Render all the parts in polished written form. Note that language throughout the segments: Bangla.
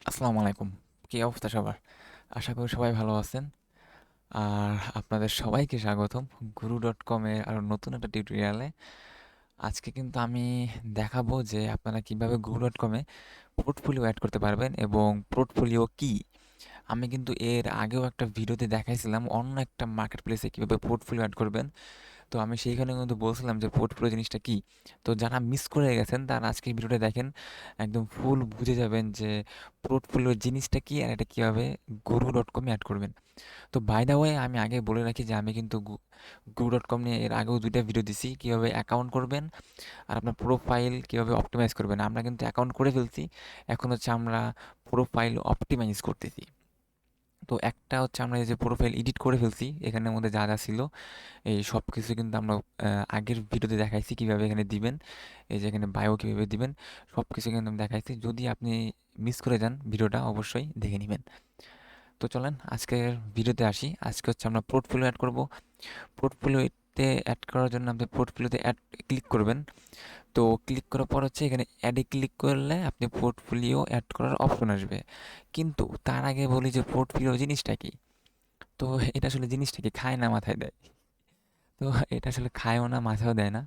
আসসালামু আলাইকুম। কি অবস্থা সবার? আশা করি সবাই ভালো আছেন। আর আপনাদের সবাইকে স্বাগতম guru.com এর আরো নতুন একটা টিউটোরিয়ালে। আজকে কিন্তু আমি দেখাবো যে আপনারা কিভাবে guru.com এ পোর্টফোলিও এড করতে পারবেন এবং পোর্টফোলিও কি। আমি কিন্তু এর আগেও একটা ভিডিওতে দেখাইছিলাম অন্য একটা মার্কেট প্লেসে কীভাবে পোর্টফোলিও অ্যাড করবেন। তো আমি সেইখানে কিন্তু বলছিলাম যে পোর্টফোলিও জিনিসটা কি। তো যারা মিস করে গেছেন তারা আজকে এই ভিডিওটা দেখেন, একদম ফুল বুঝে যাবেন যে পোর্টফোলিও জিনিসটা কি আর এটা কীভাবে guru.com এ অ্যাড করবেন। তো বাই দ্য ওয়ে আমি আগে বলে রাখি যে আমি কিন্তু guru.com নিয়ে এর আগেও 2টা ভিডিও দিছি, কীভাবে অ্যাকাউন্ট করবেন আর আপনার প্রোফাইল কীভাবে অপটিমাইজ করবেন। আমরা কিন্তু অ্যাকাউন্ট করে ফেলছি, এখন হচ্ছে আমরা প্রোফাইল অপটিমাইজ করতেছি। তো একটা হচ্ছে আমরা এই যে প্রোফাইল এডিট করে ফেলছি, এখানের মধ্যে যা যা ছিল এই সব কিছু কিন্তু আমরা আগের ভিডিওতে দেখাইছি কীভাবে এখানে দিবেন। এই যে এখানে বায়ো কীভাবে দিবেন সব কিছু কিন্তু আমি দেখাইছি। যদি আপনি মিস করে যান ভিডিওটা অবশ্যই দেখে নেবেন। তো চলেন আজকের ভিডিওতে আসি। আজকে হচ্ছে আমরা পোর্টফোলিও অ্যাড করব। পোর্টফোলিওতে অ্যাড করার জন্য আপনি পোর্টফোলিওতে অ্যাড ক্লিক করবেন। তো ক্লিক করার পর হচ্ছে এখানে অ্যাডে ক্লিক করলে আপনি পোর্টফোলিও অ্যাড করার অপশন আসবে। কিন্তু তার আগে বলি যে পোর্টফোলিও জিনিসটা কি। তো এটা আসলে জিনিসটা কি, খায় না মাথায় দেয়। তো এটা আসলে খায়ও না মাথায়ও দেয় না,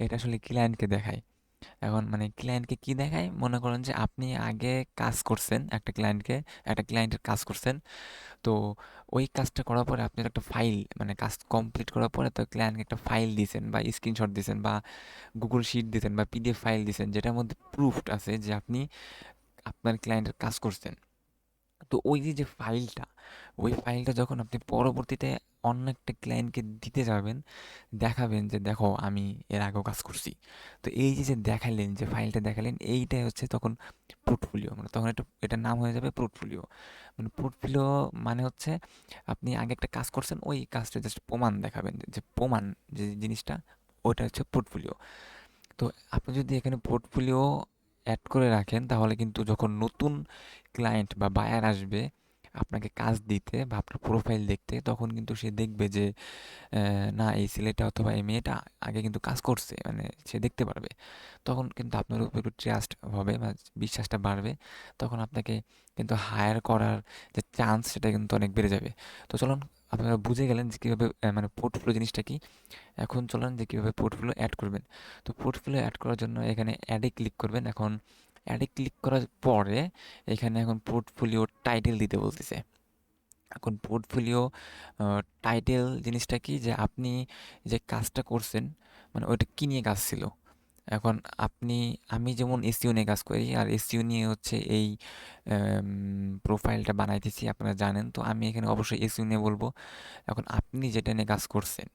এটা আসলে ক্লায়েন্টকে দেখায়। এখন মানে ক্লায়েন্টকে কি দেখায়, মনে করেন যে আপনি আগে কাজ করছেন একটা ক্লায়েন্টের কাজ করছেন। তো ওই কাজটা করার পরে আপনি একটা ফাইল, মানে কাজ কমপ্লিট করার পরে তো ক্লায়েন্টকে একটা ফাইল দিয়েছেন বা স্ক্রিনশট দিয়েছেন বা গুগল শিট দিয়েছেন বা পিডিএফ ফাইল দিয়েছেন, যেটার মধ্যে প্রুফড আছে যে আপনি আপনার ক্লায়েন্টের কাজ করছেন। তো ওই যে ফাইলটা, ওই ফাইলটা যখন আপনি পরবর্তীতে অন্য একটা ক্লায়েন্টকে দিতে যাবেন, দেখাবেন যে দেখো আমি এর আগেও কাজ করছি। তো এই যে দেখালেন, যে ফাইলটা দেখালেন, এইটাই হচ্ছে তখন পোর্টফোলিও। মানে তখন এটার নাম হয়ে যাবে পোর্টফোলিও। মানে পোর্টফোলিও মানে হচ্ছে আপনি আগে একটা কাজ করছেন, ওই কাজটা জাস্ট প্রমাণ দেখাবেন, যে প্রমাণ যে জিনিসটা, ওটা হচ্ছে পোর্টফোলিও। তো আপনি যদি এখানে পোর্টফোলিও অ্যাড করে রাখেন, তাহলে কিন্তু যখন নতুন ক্লায়েন্ট বা বায়ার আসবে আপনাকে কাজ দিতে বা আপনার প্রোফাইল দেখতে, তখন কিন্তু সে দেখবে যে না, এই ছেলেটা অথবা এই মেয়েটা আগে কিন্তু কাজ করছে, মানে সে দেখতে পারবে। তখন কিন্তু আপনার উপর একটু ট্রাস্ট হবে বা বিশ্বাসটা বাড়বে। তখন আপনাকে কিন্তু হায়ার করার যে চান্স, সেটা কিন্তু অনেক বেড়ে যাবে। তো চলুন, আপনারা বুঝে গেলেন যে কীভাবে মানে পোর্টফোলিও জিনিসটা কি। এখন চলেন যে কীভাবে পোর্টফোলিও অ্যাড করবেন। তো পোর্টফোলিও অ্যাড করার জন্য এখানে অ্যাডে ক্লিক করবেন। এখন অ্যাডে ক্লিক করার পরে এখানে এখন পোর্টফোলিও টাইটেল দিতে বলতেছে। এখন পোর্টফোলিও টাইটেল জিনিসটা কি, যে আপনি যে কাজটা করছেন, মানে ওইটা কী নিয়ে কাজ ছিল। এখন আমি যেমন এসইও নিয়ে কাজ করি, আর এসইও নিয়ে হচ্ছে এই প্রোফাইলটা বানাইতেছি, আপনারা জানেন। তো আমি এখানে অবশ্যই এসইও নিয়ে বলবো। এখন আপনি যেটা নিয়ে কাজ করছেন,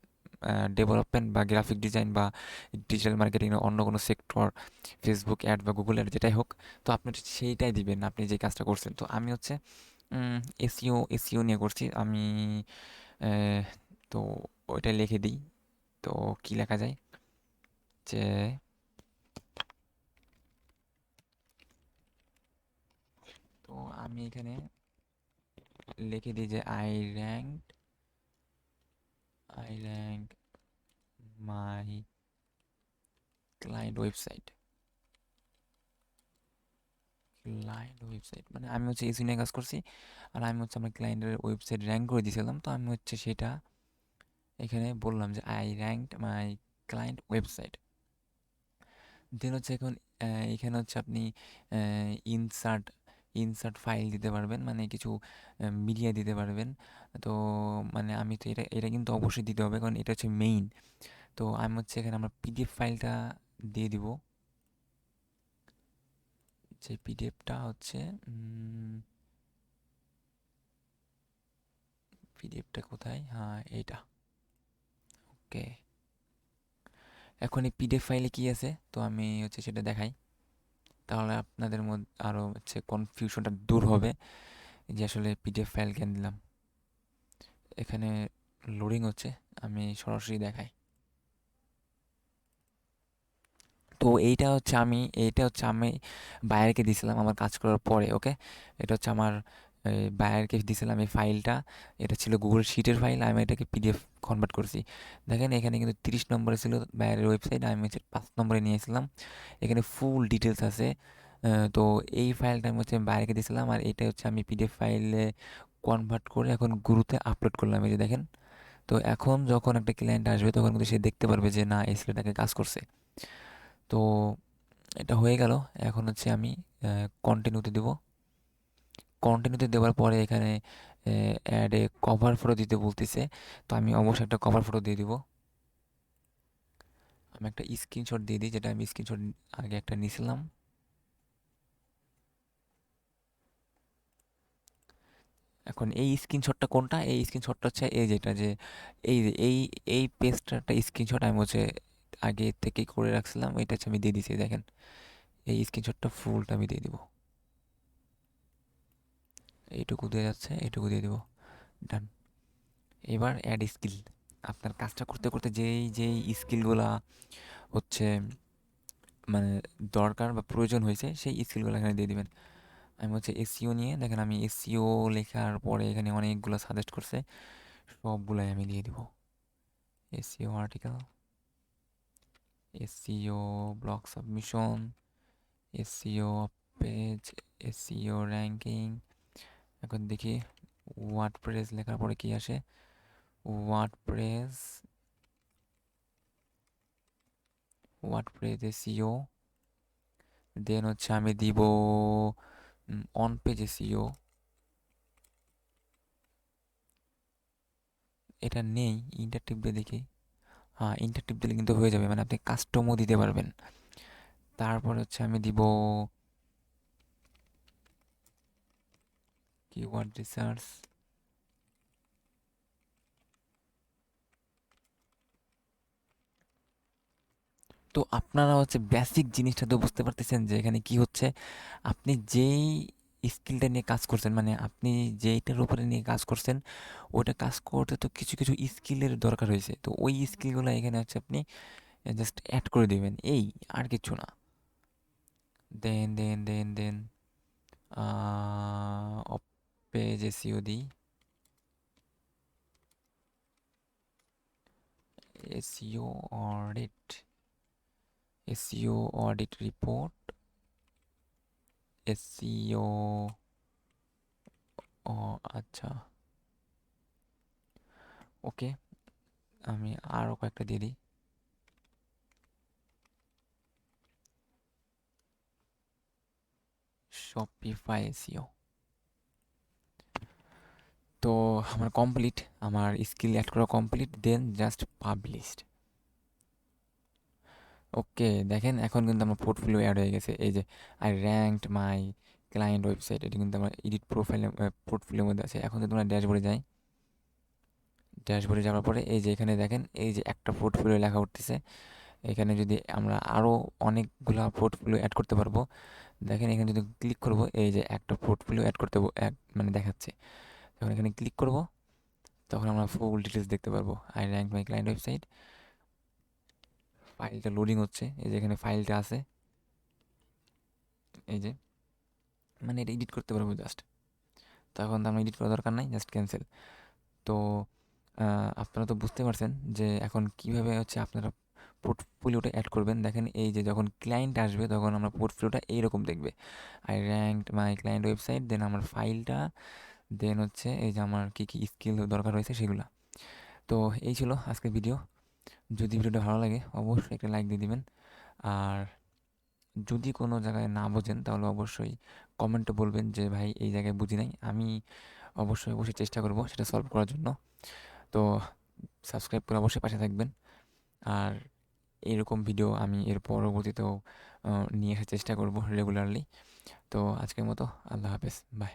ডেভেলপমেন্ট বা গ্রাফিক ডিজাইন বা ডিজিটাল মার্কেটিং অন্য কোনো সেক্টর, ফেসবুক অ্যাড বা গুগল অ্যাড, যেটাই হোক, তো আপনি সেইটাই দিবেন আপনি যে কাজটা করছেন। তো আমি হচ্ছে এসইও নিয়ে করছি আমি। আহ, তো ওইটা লিখে দিই। তো কি লেখা যায়, যে তো আমি এখানে লিখে দিই যে I rank my client website. মানে আমি হচ্ছে এসি নিয়ে কাজ করছি, আর আমি হচ্ছে আমার ক্লায়েন্টের ওয়েবসাইট র্যাঙ্ক করে দিয়েছিলাম। তো আমি হচ্ছে সেটা এখানে বললাম যে I ranked my client website. Then হচ্ছে এখন এখানে হচ্ছে আপনি ইনসার্ট ইনসার্ট ফাইল দিতে পারবেন, মানে কিছু মিডিয়া দিতে পারবেন। তো মানে আমি তো এটা এটা কিন্তু অবশ্যই দিতে হবে, কারণ এটা হচ্ছে মেইন। তো আমি হচ্ছে এখানে আমার পিডিএফ ফাইলটা দিয়ে দিব। যে পিডিএফটা হচ্ছে পিডিএফটা কোথায়, হ্যাঁ এইটা। ওকে, এখন এই পিডিএফ ফাইলে কি আছে, তো আমি হচ্ছে সেটা দেখাই। তাহলে আপনাদের মধ্যে আরও হচ্ছে কনফিউশনটা দূর হবে যে আসলে পিডিএফ ফাইল কেন দিলাম। এখানে লোডিং হচ্ছে, আমি সরাসরি দেখাই। তো এইটা হচ্ছে আমি বায়ারকে দিয়েছিলাম আমার কাজ করার পরে। ওকে, এটা হচ্ছে আমার বায়ারকে দিয়েছিলাম এই ফাইলটা। এটা ছিল গুগল শিটের ফাইল, আমি এটাকে পিডিএফ কনভার্ট করছি। দেখেন এখানে কিন্তু 30 নম্বরে ছিল বায়ারের ওয়েবসাইট, আমি হচ্ছে 5 নম্বরে নিয়েছিলাম। এখানে ফুল ডিটেলস আছে, তো এই ফাইলটা আমি হচ্ছে বাইরে রেখে দিয়েছিলাম, আর এটা হচ্ছে আমি পিডিএফ ফাইলে কনভার্ট করে এখন গুরুতে আপলোড করলাম, এই যে দেখেন। তো এখন যখন একটা ক্লায়েন্ট আসবে তখন কিন্তু সে দেখতে পারবে যে না, এই ছেলেটাকে কাজ করছে। তো এটা হয়ে গেল। এখন হচ্ছে আমি কন্টিনিউতে দেব। কন্টিনিউতে দেওয়ার পরে এখানে অ্যাডে কভার ফটো দিতে বলতেছে। তো আমি অবশ্যই একটা কভার ফটো দিয়ে দিব। আমি একটা স্ক্রিনশট দিয়ে দিই, যেটা আমি স্ক্রিনশট আগে একটা নিয়েছিলাম। এখন এই স্ক্রিনশটটা কোনটা? এই স্ক্রিনশটটা হচ্ছে এই যেটা, যে এই যে এই পেজটার একটা স্ক্রিনশট আমি হচ্ছে আগে থেকে করে রাখছিলাম, এটা হচ্ছে আমি দিয়ে দিছি, দেখেন। এই স্ক্রিনশটটা ফুলটা আমি দিয়ে দিব। এইটুকু দিয়ে যাচ্ছে, এইটুকু দিয়ে দিব। ডান। এবার অ্যাড স্কিল। আপনার কাজটা করতে করতে যেই যেই স্কিলগুলা হচ্ছে মানে দরকার বা প্রয়োজন হয়েছে, সেই স্কিলগুলো এখানে দিয়ে দিবেন। আমি হচ্ছে এসইও নিয়ে দেখেন, আমি এসইও লেখার পরে এখানে অনেকগুলো সাজেস্ট করছে, সবগুলাই আমি দিয়ে দিব। SEO article, SEO blog submission, SEO page, SEO ranking. এখন দেখি ওয়ার্ডপ্রেস লেখার পরে কি আসে। WordPress, WordPress SEO. দেন হচ্ছে আমি দিব অন পেজ এসইও। এটা নেই, ইন্টারটিপ দিয়ে দেখি। হ্যাঁ, ইন্টারটিপ দিলে কিন্তু হয়ে যাবে, মানে আপনি কাস্টমও দিতে পারবেন। তারপর হচ্ছে আমি দিব কিওয়ার্ড রিসার্চ। তো আপনারা হচ্ছে বেসিক জিনিসটা তো বুঝতে পারতেছেন যে এখানে কি হচ্ছে। আপনি যেই স্কিলটা নিয়ে কাজ করছেন, মানে আপনি যেইটার উপরে নিয়ে কাজ করছেন, ওইটা কাজ করতে তো কিছু কিছু স্কিলের দরকার হয়েছে। তো ওই স্কিলগুলো এখানে হচ্ছে আপনি জাস্ট অ্যাড করে দিবেন, এই আর কিছু না। দেন পেজ এসইও দিই, SEO audit, SEO audit report, SEO. ও আচ্ছা, ওকে। আমি আরও কয়েকটা দিয়ে দিই। Shopify SEO. তো আমার কমপ্লিট, আমার স্কিল অ্যাড করা complete, then just published. Okay, দেখেন এখন কিন্তু আমার পোর্টফোলিও অ্যাড হয়ে গেছে। এই যে I ranked my client website, এটা কিন্তু আমার এডিট প্রোফাইলে পোর্টফোলিওর মধ্যে আছে। এখন যদি তোমরা ড্যাশবোর্ডে যাই, ড্যাশবোর্ডে যাওয়ার পরে এই যে এখানে দেখেন, এই যে একটা পোর্টফোলিও লেখা উঠতেছে। এখানে যদি আমরা আরও অনেকগুলা পোর্টফোলিও অ্যাড করতে পারবো। দেখেন এখানে যদি ক্লিক করব, এই যে একটা পোর্টফোলিও অ্যাড করতে মানে দেখাচ্ছে। যখন এখানে ক্লিক করব, তখন আমরা ফুল ডিটেলস দেখতে পারবো। I rank my client website. ফাইলটা লোডিং হচ্ছে, এই যে এখানে ফাইলটা আছে, এই যে, মানে এটা এডিট করতে পারবো জাস্ট। তখন তো আমার এডিট করার দরকার নাই, জাস্ট ক্যান্সেল। তো আপনারা তো বুঝতে পারছেন যে এখন কিভাবে হচ্ছে আপনারা পোর্টফোলিওটা অ্যাড করবেন। দেখেন এই যে যখন ক্লায়েন্ট আসবে তখন আমার পোর্টফোলিওটা এইরকম দেখবে। I ranked my client website, then আমার ফাইলটা, দেন হচ্ছে এই যে আমার কী কী স্কিল দরকার হয়েছে সেগুলো। তো এই ছিল আজকের ভিডিও। যদি ভিডিওটা ভালো লাগে অবশ্যই একটা লাইক দিয়ে দিবেন। আর যদি কোনো জায়গায় না বোঝেন তাহলে অবশ্যই কমেন্টে বলবেন যে ভাই এই জায়গায় বুঝি নাই। আমি অবশ্যই অবশ্যই চেষ্টা করব সেটা সলভ করার জন্য। তো সাবস্ক্রাইব করে অবশ্যই পাশে থাকবেন। আর এরকম ভিডিও আমি এর পরবর্তীতেও নিয়ে আসার চেষ্টা করব রেগুলারলি। তো আজকের মতো আল্লাহ হাফেজ, বাই।